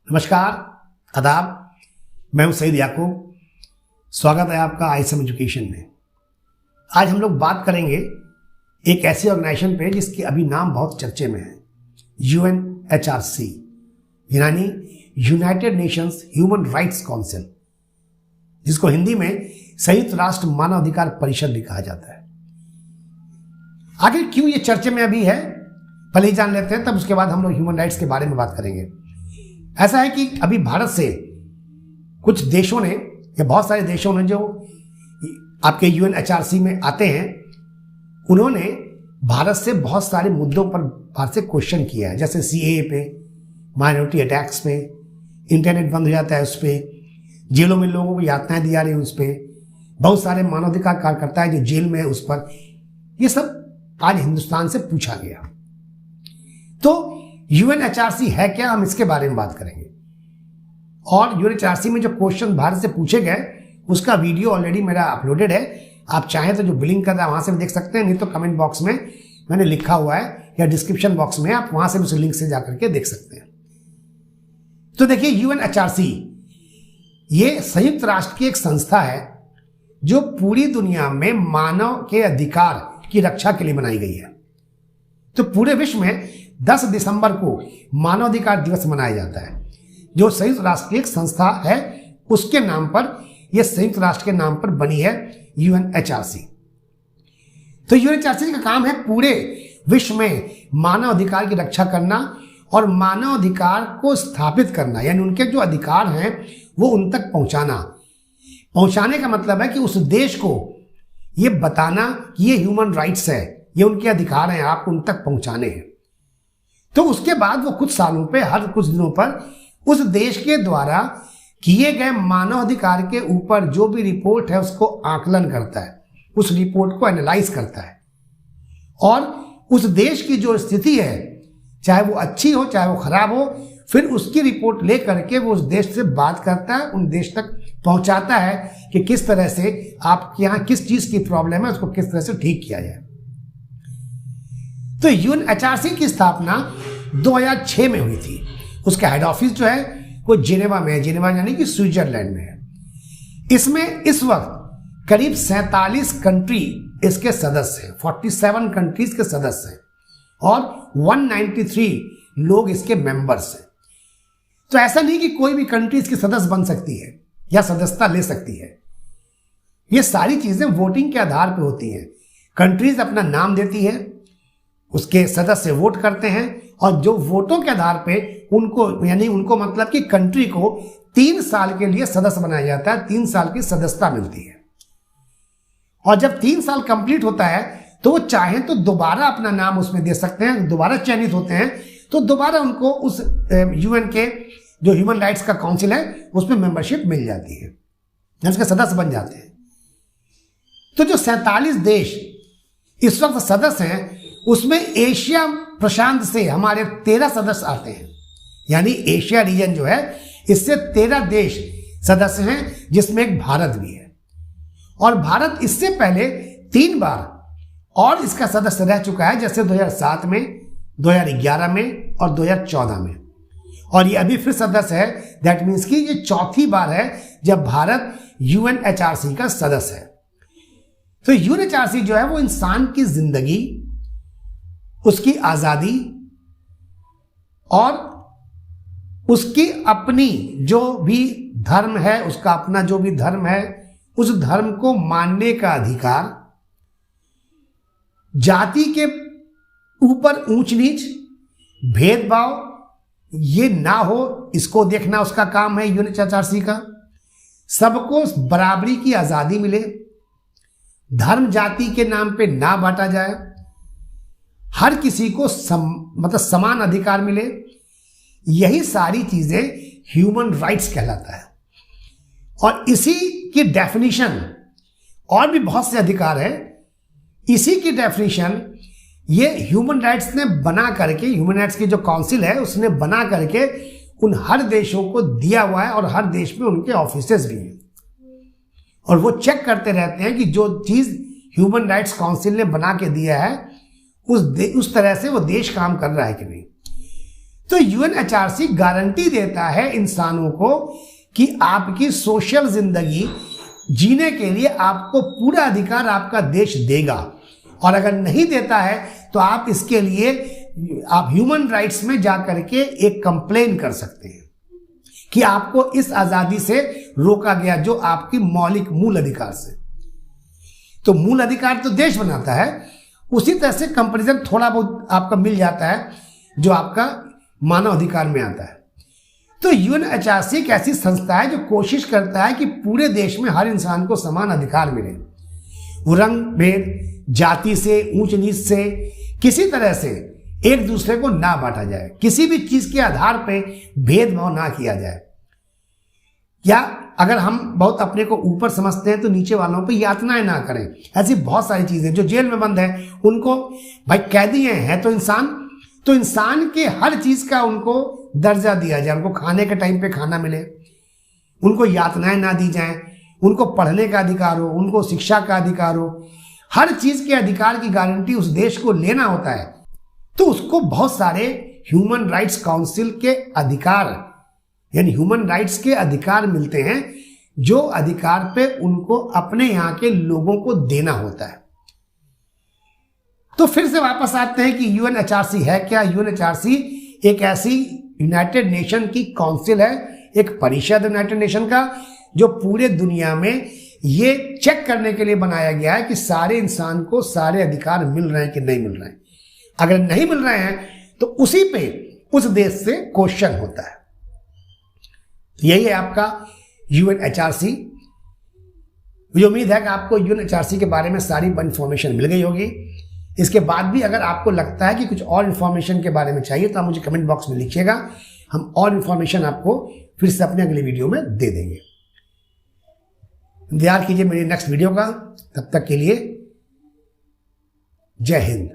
नमस्कार, आदाब। मैं हूं सईद याकूब। स्वागत है आपका ISM एजुकेशन में। आज हम लोग बात करेंगे एक ऐसी ऑर्गेनाइजेशन पे जिसके अभी नाम बहुत चर्चे में है, UNHRC, यानी United Nations human rights council, जिसको हिंदी में संयुक्त राष्ट्र मानवाधिकार परिषद भी कहा जाता है। आखिर क्यों ये चर्चे में अभी है, पहले ही जान लेते हैं, तब उसके बाद हम लोग ह्यूमन राइट्स के बारे में बात करेंगे। ऐसा है कि अभी भारत से कुछ देशों ने या बहुत सारे देशों ने जो आपके UNHRC में आते हैं, उन्होंने भारत से बहुत सारे मुद्दों पर भारत से क्वेश्चन किया है, जैसे CAA पे, माइनॉरिटी अटैक्स पे, इंटरनेट बंद हो जाता है उस पर, जेलों में लोगों को यातनाएं दी जा रही हैं उस पर, बहुत सारे मानवाधिकार कार्यकर्ता है जो जेल में है उस पर। ये सब आज हिंदुस्तान से पूछा गया। तो UNHRC है क्या, हम इसके बारे में बात करेंगे। और UNHRC में जो क्वेश्चन भारत से पूछे गए उसका वीडियो ऑलरेडी मेरा अपलोडेड है। आप चाहें तो जो बिलिंग कर रहा है वहां से भी देख सकते हैं, नहीं तो कमेंट बॉक्स में मैंने लिखा हुआ है या डिस्क्रिप्शन बॉक्स में, आप वहां से भी उस लिंक से जाकर के देख सकते हैं। तो देखिए, UNHRC ये संयुक्त राष्ट्र की एक संस्था है जो पूरी दुनिया में मानव के अधिकार की रक्षा के लिए बनाई गई है। तो पूरे विश्व में 10 दिसंबर को मानवाधिकार दिवस मनाया जाता है, जो संयुक्त राष्ट्र की एक संस्था है, उसके नाम पर, यह संयुक्त राष्ट्र के नाम पर बनी है UNHRC। तो UNHRC का काम है पूरे विश्व में मानव अधिकार की रक्षा करना और मानव अधिकार को स्थापित करना, यानी उनके जो अधिकार हैं वो उन तक पहुंचाना। पहुंचाने का मतलब है कि उस देश को ये बताना कि ये ह्यूमन राइट्स है, ये उनके अधिकार हैं, आपको उन तक पहुंचाने हैं। तो उसके बाद वो कुछ सालों पे, हर कुछ दिनों पर उस देश के द्वारा किए गए मानवाधिकार के ऊपर जो भी रिपोर्ट है उसको आकलन करता है, उस रिपोर्ट को एनालाइज करता है, और उस देश की जो स्थिति है, चाहे वो अच्छी हो चाहे वो खराब हो, फिर उसकी रिपोर्ट ले करके वो उस देश से बात करता है, उन देश तक पहुंचाता है कि किस तरह से आपके यहाँ किस चीज की प्रॉब्लम है, उसको किस तरह से ठीक किया जाए। तो UNHRC की स्थापना 2006 में हुई थी। उसका हेड ऑफिस जो है वो जेनेवा में है, जेनेवा यानी कि स्विट्जरलैंड में है। इसमें इस वक्त करीब 47 कंट्री इसके सदस्य हैं, 47 कंट्रीज के सदस्य हैं, और 193 लोग इसके मेंबर्स हैं। तो ऐसा नहीं कि कोई भी कंट्री इसकी सदस्य बन सकती है या सदस्यता ले सकती है। ये सारी चीजें वोटिंग के आधार पर होती हैं। कंट्रीज अपना नाम देती है, उसके सदस्य वोट करते हैं, और जो वोटों के आधार पे उनको, यानी उनको मतलब कि कंट्री को 3 साल के लिए सदस्य बनाया जाता है, 3 साल की सदस्यता मिलती है। और जब 3 साल कंप्लीट होता है तो वो चाहें तो दोबारा अपना नाम उसमें दे सकते हैं, दोबारा चयनित होते हैं तो दोबारा उनको उस UN के जो ह्यूमन राइट्स का काउंसिल है उसमें मेंबरशिप मिल जाती है, उसके सदस्य बन जाते हैं। तो जो 47 देश इस वक्त सदस्य हैं, उसमें एशिया प्रशांत से हमारे 13 सदस्य आते हैं, यानी एशिया रीजन जो है इससे 13 देश सदस्य हैं, जिसमें एक भारत भी है। और भारत इससे पहले 3 बार और इसका सदस्य रह चुका है, जैसे 2007 में, 2011 में और 2014 में, और ये अभी फिर सदस्य है। दैट मीन्स कि ये 4थी बार है जब भारत UNHRC का सदस्य है। तो UNHRC जो है वो इंसान की जिंदगी, उसकी आजादी और उसकी अपनी जो भी धर्म है, उसका अपना जो भी धर्म है, उस धर्म को मानने का अधिकार, जाति के ऊपर ऊंच नीच, भेदभाव ये ना हो, इसको देखना उसका काम है UNHRC का। सबको बराबरी की आजादी मिले, धर्म जाति के नाम पे ना बांटा जाए, हर किसी को मतलब समान अधिकार मिले, यही सारी चीजें ह्यूमन राइट्स कहलाता है। और इसी की डेफिनेशन, और भी बहुत से अधिकार है, इसी की डेफिनेशन ये ह्यूमन राइट्स ने बना करके, ह्यूमन राइट्स की जो काउंसिल है उसने बना करके उन हर देशों को दिया हुआ है, और हर देश में उनके ऑफिसेस भी हैं, और वो चेक करते रहते हैं कि जो चीज ह्यूमन राइट्स काउंसिल ने बना के दिया है उस तरह से वो देश काम कर रहा है कि नहीं। तो यूएनएचआरसी गारंटी देता है इंसानों को कि आपकी सोशल जिंदगी जीने के लिए आपको पूरा अधिकार आपका देश देगा, और अगर नहीं देता है तो आप इसके लिए आप ह्यूमन राइट्स में जाकर के एक कंप्लेन कर सकते हैं कि आपको इस आजादी से रोका गया, जो आपकी मौलिक मूल अधिकार से। तो मूल अधिकार तो देश बनाता है, उसी तरह से कंपैरिजन थोड़ा बहुत आपका मिल जाता है जो आपका मानव अधिकार में आता है। तो यूएनएचआरसी एक ऐसी संस्था है जो कोशिश करता है कि पूरे देश में हर इंसान को समान अधिकार मिले। वो रंग भेद, जाति से, ऊंच नीच से, किसी तरह से एक दूसरे को ना बांटा जाए, किसी भी चीज के आधार पे भेदभाव ना किया जाए। या अगर हम बहुत अपने को ऊपर समझते हैं तो नीचे वालों पे यातनाएं ना करें। ऐसी बहुत सारी चीजें, जो जेल में बंद है उनको भाई कैदी हैं तो इंसान के हर चीज का उनको दर्जा दिया जाए, उनको खाने के टाइम पे खाना मिले, उनको यातनाएं ना दी जाएं, उनको पढ़ने का अधिकार हो, उनको शिक्षा का अधिकार हो, हर चीज के अधिकार की गारंटी उस देश को लेना होता है। तो उसको बहुत सारे ह्यूमन राइट्स काउंसिल के अधिकार, यानी ह्यूमन राइट्स के अधिकार मिलते हैं, जो अधिकार पे उनको अपने यहां के लोगों को देना होता है। तो फिर से वापस आते हैं कि यूएनएचआरसी है क्या। यूएनएचआरसी एक ऐसी यूनाइटेड नेशन की काउंसिल है, एक परिषद यूनाइटेड नेशन का, जो पूरे दुनिया में ये चेक करने के लिए बनाया गया है कि सारे इंसान को सारे अधिकार मिल रहे हैं कि नहीं मिल रहे हैं। अगर नहीं मिल रहे हैं तो उसी पे उस देश से क्वेश्चन होता है। यही है आपका यूएनएचआरसी। मुझे उम्मीद है कि आपको यूएनएचआरसी के बारे में सारी इंफॉर्मेशन मिल गई होगी। इसके बाद भी अगर आपको लगता है कि कुछ और इन्फॉर्मेशन के बारे में चाहिए तो आप मुझे कमेंट बॉक्स में लिखिएगा, हम और इन्फॉर्मेशन आपको फिर से अपने अगले वीडियो में दे देंगे। इंतजार कीजिए मेरी नेक्स्ट वीडियो का। तब तक के लिए जय हिंद।